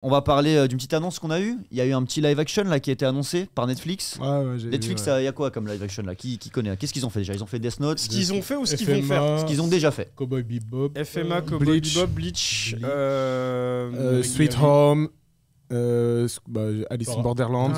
On va parler d'une petite annonce qu'on a eue. Il y a eu un petit live action là qui a été annoncé par Netflix. Netflix, il y a quoi comme live action là qui connaît? Qu'est-ce qu'ils ont fait déjà? Ils ont fait Death Note. Ce qu'ils ont fait ou ce qu'ils vont faire? Ce qu'ils ont déjà fait. Cowboy Bebop. FMA, Cowboy Bebop, Bleach. Sweet Home. Alice in Borderland.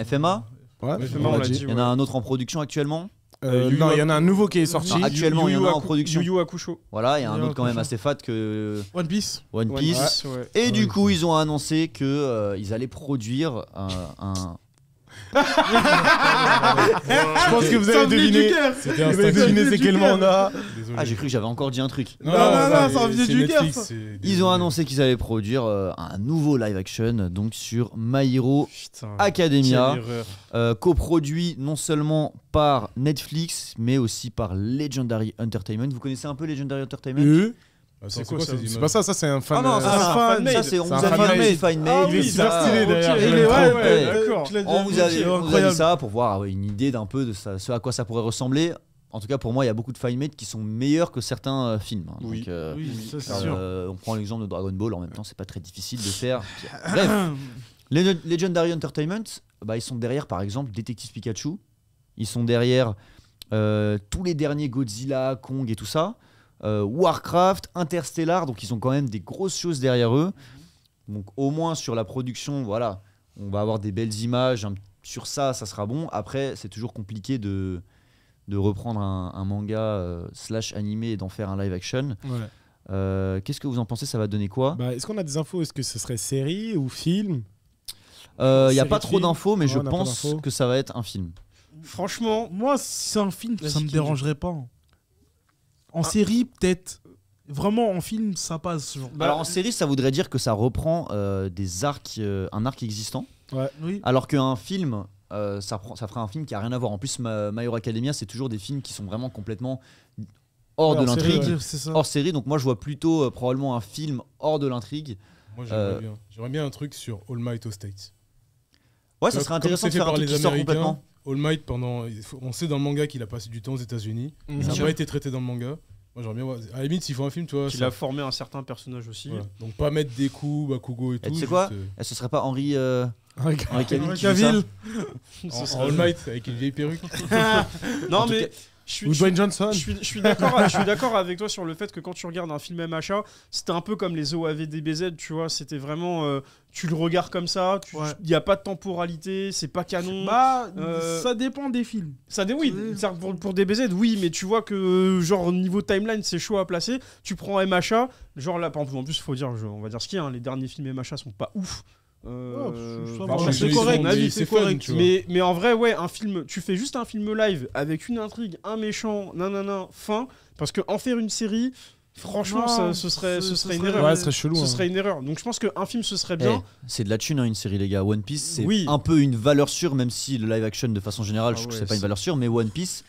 FMA. Ouais, FMA, on l'a dit. Il y en a un autre en production actuellement. Non, il y en a un nouveau qui est sorti. Non, actuellement, il y en a en production. Yu Yu Hakusho. Voilà, il y a un autre quand même assez fat que One Piece. One Piece. Ouais. Et du coup, ils ont annoncé que ils allaient produire un... Je pense que vous avez deviné. C'était Vous avez deviné c'est quel manga. Ah, j'ai cru que j'avais encore dit un truc. Non, ça en venait du cœur. Ils ont annoncé qu'ils allaient produire un nouveau live action donc sur My Hero Academia, coproduit non seulement par Netflix mais aussi par Legendary Entertainment. Vous connaissez un peu Legendary Entertainment? C'est quoi? C'est pas ça, ça c'est un fan. Ah non, ça c'est on vous a mis fan-made. Il est super stylé d'ailleurs. D'accord. On vous a dit ça pour voir une idée d'un peu de ce à quoi ça pourrait ressembler. En tout cas, pour moi, il y a beaucoup de fan-made qui sont meilleurs que certains films. Oui, ça c'est sûr. On prend l'exemple de Dragon Ball, en même temps, c'est pas très difficile de faire. Bref, Legendary Entertainment, ils sont derrière, par exemple, Détective Pikachu. Ils sont derrière tous les derniers Godzilla, Kong et tout ça. Warcraft, Interstellar, donc ils ont quand même des grosses choses derrière eux. Donc au moins sur la production, voilà, on va avoir des belles images. Sur ça sera bon. Après, c'est toujours compliqué de reprendre un manga slash animé et d'en faire un live action. Ouais. Qu'est-ce que vous en pensez? Ça va donner quoi? Est-ce qu'on a des infos? Est-ce que ce serait série ou film? Il n'y a pas trop d'infos, mais je pense que ça va être un film. Franchement, moi, si c'est un film, ça me dérangerait pas. En série, peut-être. Vraiment, en film, ça passe. Alors en série, ça voudrait dire que ça reprend des arcs, un arc existant. Ouais. Oui. Alors qu'un film, ça fera un film qui a rien à voir. En plus, My Hero Academia, c'est toujours des films qui sont vraiment complètement hors de l'intrigue, hors série. Donc moi, je vois plutôt probablement un film hors de l'intrigue. Moi, j'aimerais bien un truc sur All Might aux States. Ouais, ça serait intéressant de faire un truc qui sort complètement. All Might, on sait dans le manga qu'il a passé du temps aux États-Unis. Ça n'a pas été traité dans le manga. Moi, j'aimerais bien voir. À la limite, s'il faut un film, tu vois. Il a formé un certain personnage aussi. Voilà. Donc, pas mettre des coups, Bakugo et tout. Tu sais quoi? Ce serait pas Henry Cavill. En All Might avec une vieille perruque. Non, mais. Ou Dwayne Johnson. Je suis d'accord avec toi sur le fait que quand tu regardes un film MHA, c'était un peu comme les OAV-DBZ, tu vois, c'était vraiment tu le regardes comme ça, il y a pas de temporalité, c'est pas canon. Ça dépend des films. Oui, pour DBZ, oui, mais tu vois que genre niveau timeline, c'est chaud à placer. Tu prends MHA, genre là, par exemple, en plus, faut dire, on va dire ce qu'il y a, les derniers films MHA sont pas ouf. C'est correct, c'est correct. Mais en vrai, ouais, un film, tu fais juste un film live avec une intrigue, un méchant, fin, parce que en faire une série, franchement, ce serait une erreur. Ouais, ce serait chelou. Ce serait une erreur. Donc je pense qu'un film, ce serait bien. C'est de la thune, une série, les gars. One Piece, c'est un peu une valeur sûre, même si le live action, de façon générale, je trouve que c'est pas une valeur sûre, mais One Piece,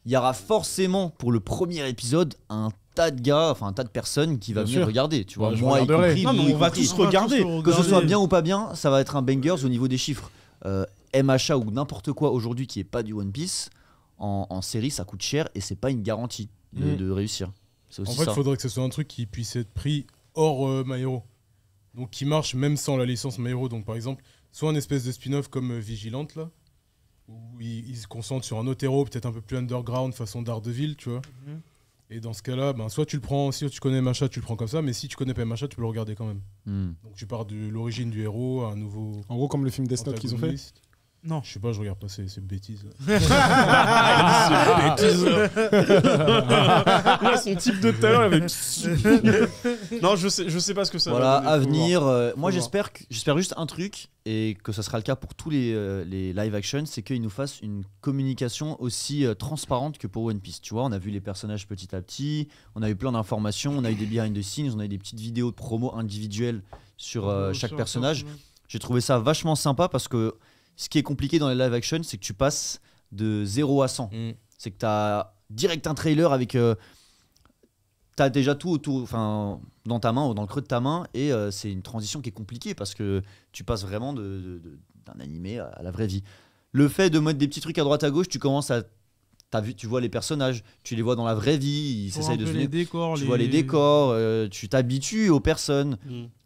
il y aura forcément pour le premier épisode un tas de personnes qui va venir regarder, tu vois. Moi y compris, on va tous regarder. Que ce soit bien ou pas bien, ça va être un bangers au niveau des chiffres. MHA ou n'importe quoi aujourd'hui qui est pas du One Piece, en série ça coûte cher et c'est pas une garantie de réussir. En fait, il faudrait que ce soit un truc qui puisse être pris hors My Hero. Donc qui marche même sans la licence My Hero. Donc par exemple, soit une espèce de spin-off comme Vigilante là, où ils se concentrent sur un autre héros peut-être un peu plus underground façon Daredevil, tu vois. Et dans ce cas-là, soit tu le prends, si tu connais Macha, tu le prends comme ça, mais si tu connais pas Macha, tu peux le regarder quand même. Donc tu pars de l'origine du héros à un nouveau. En gros, comme le film Death Note qu'ils ont fait. Non. Je sais pas, je regarde pas ces bêtises. Là, son type de talent avec. Non, je sais pas ce que ça va. Voilà, à venir. Moi, j'espère juste un truc, et que ce sera le cas pour tous les live action, c'est qu'ils nous fassent une communication aussi transparente que pour One Piece. Tu vois, on a vu les personnages petit à petit, on a eu plein d'informations, on a eu des behind the scenes, on a eu des petites vidéos de promo individuelles sur chaque personnage. J'ai trouvé ça vachement sympa parce que ce qui est compliqué dans les live action, c'est que tu passes de 0 à 100. C'est que tu as direct un trailer avec... tu as déjà tout autour, dans ta main ou dans le creux de ta main, et c'est une transition qui est compliquée parce que tu passes vraiment d'un animé à la vraie vie. Le fait de mettre des petits trucs à droite à gauche, tu commences à... tu vois les personnages, tu les vois dans la vraie vie, ils essayent de se les décors, tu vois les décors, tu t'habitues aux personnes.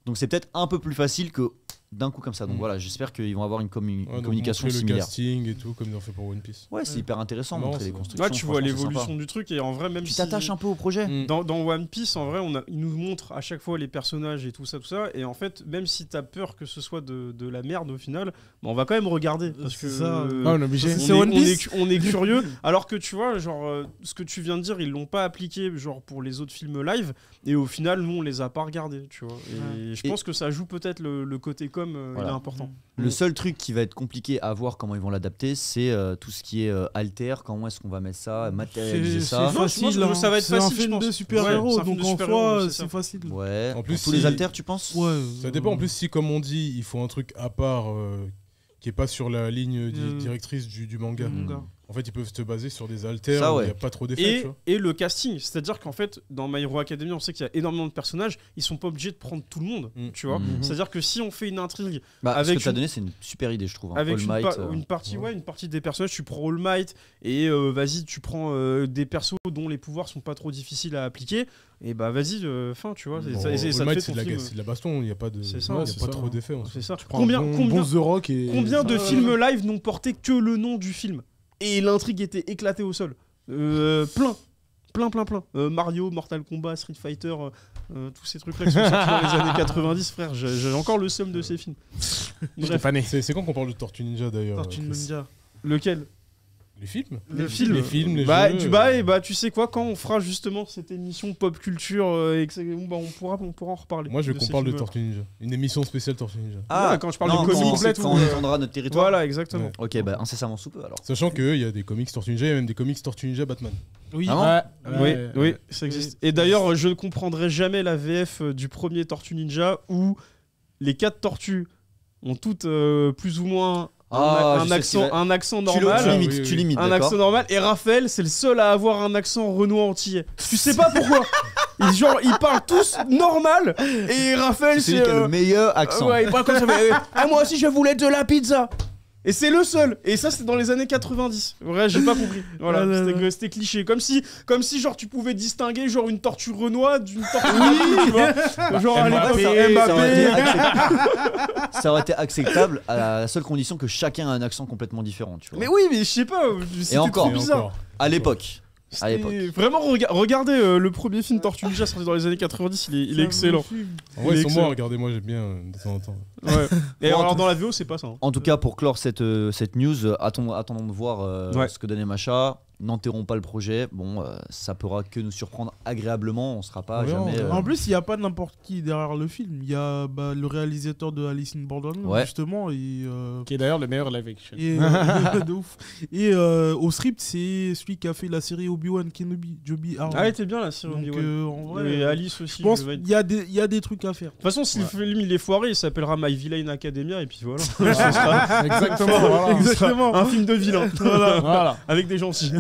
Donc c'est peut-être un peu plus facile que d'un coup comme ça. Donc voilà, j'espère qu'ils vont avoir une communication le similaire. casting et tout, comme ils ont fait pour One Piece. Ouais, c'est hyper intéressant de Non, montrer les c'est- constructions. Là, tu vois franchement, c'est l'évolution sympa. du truc et en vrai, même Tu si t'attaches un peu au projet. dans One Piece, en vrai, ils nous montrent à chaque fois les personnages et tout ça. Et en fait, même si t'as peur que ce soit de la merde au final, bah, on va quand même regarder parce que C'est ça. on est obligé. C'est One Piece. on est curieux. Alors que tu vois, genre ce que tu viens de dire, ils l'ont pas appliqué genre pour les autres films live. Et au final, nous, on les a pas regardés, tu vois. Et je pense que ça joue peut-être le côté com, il est important. Le seul truc qui va être compliqué à voir comment ils vont l'adapter, c'est tout ce qui est alter, comment est-ce qu'on va mettre ça, matérialiser ça. C'est facile, moi, ça va être c'est un facile, je film pense. de super-héros, Ouais, c'est un film donc de en super-héros, soi, c'est ça. c'est facile. Ouais, En plus, pour tous les si- alters, tu penses? Ouais. Ça dépend en plus si, comme on dit, il faut un truc à part qui est pas sur la ligne directrice du manga. Manga. En fait, ils peuvent se baser sur des alters Ça, où il ouais. n'y a pas trop d'effets. tu vois. Et le casting, c'est-à-dire qu'en fait, dans My Hero Academia, on sait qu'il y a énormément de personnages, ils sont pas obligés de prendre tout le monde, tu vois. C'est-à-dire que si on fait une intrigue Bah, avec ce que t'as une- donné, c'est une super idée, je trouve. hein. avec All une, Might, une partie des personnages, tu prends All Might et vas-y, tu prends des persos dont les pouvoirs sont pas trop difficiles à appliquer, et bah vas-y, fin, tu vois. Bon, Ça All te fait Might, ton c'est de la film. c'est de la baston, il n'y a pas de, C'est ça, il y a c'est pas ça. trop d'effets. en C'est soi. ça. Prends Combien bon The Rock et... de films live n'ont porté que le nom du film et l'intrigue était éclatée au sol. Plein. Mario, Mortal Kombat, Street Fighter, tous ces trucs-là qui sont sortis dans les années 90, frère. J'ai encore le seum de ces films. J'étais pas né. C'est quand qu'on parle de Tortue Ninja d'ailleurs Tortue Chris Ninja. Lequel? Les films Les films. Les films, les bah, jeux. tu sais quoi, quand on fera justement cette émission pop culture, et que on pourra en reparler. Moi, je veux qu'on ces parle de films-là. Tortue Ninja. Une émission spéciale Tortue Ninja. Ah, quand je parle non, de comics quand, et tout. quand on étendra notre territoire. Voilà, exactement. Ouais. Ok, bah incessamment sous peu alors. Sachant qu'il y a des comics Tortue Ninja, il y a même des comics Tortue Ninja Batman. Oui. Ah bon Oui, ça existe. Et d'ailleurs, je ne comprendrai jamais la VF du premier Tortue Ninja où les 4 tortues ont toutes plus ou moins un accent normal. Tu limites, oui, tu limites. Un d'accord. accent normal. Et Raphaël, c'est le seul à avoir un accent renois antillais. Tu sais pas pourquoi. Ils parlent tous normal. Et Raphaël, C'est celui qui a le meilleur accent. Ouais, il parle comme ça. Moi aussi, je voulais de la pizza. Et c'est le seul. Et ça, c'était dans les années 90. Ouais, j'ai pas compris. Voilà, c'était cliché. Comme si, genre, tu pouvais distinguer genre une tortue renois d'une tortue. Tu vois. Genre à l'époque, Ça aurait été acceptable à la seule condition que chacun a un accent complètement différent. Tu vois. Mais oui, mais je sais pas. C'était encore. trop bizarre. encore. À l'époque. C'était vraiment regardez le premier film Tortue Ninja sorti dans les années 90, il est excellent. En vrai, Il est ils sont excellent. moi, regardez-moi, j'aime bien de temps en temps. Ouais. Et Bon, alors dans la VO, c'est pas ça. hein. En tout cas, pour clore cette news, attendons de voir Ouais. ce que donnait Macha. N'enterrons pas le projet. Bon, ça pourra que nous surprendre agréablement. On sera pas On verra, jamais. on verra. En plus, il n'y a pas n'importe qui derrière le film. Il y a le réalisateur de Alice in Borderland, Ouais. justement. Et, Qui est d'ailleurs le meilleur live action. de ouf. Et au script, c'est celui qui a fait la série Obi-Wan Kenobi, Joby Hart. Ah, elle était bien la série Donc, Obi-Wan. en vrai, Et Alice aussi. je pense je vais- qu'il y a des trucs à faire. De toute façon, si le film il est foiré, il s'appellera My Villain Academia et puis voilà. Ce sera Exactement, voilà. Exactement. un film de vilain. Voilà. Voilà. Avec des gentils.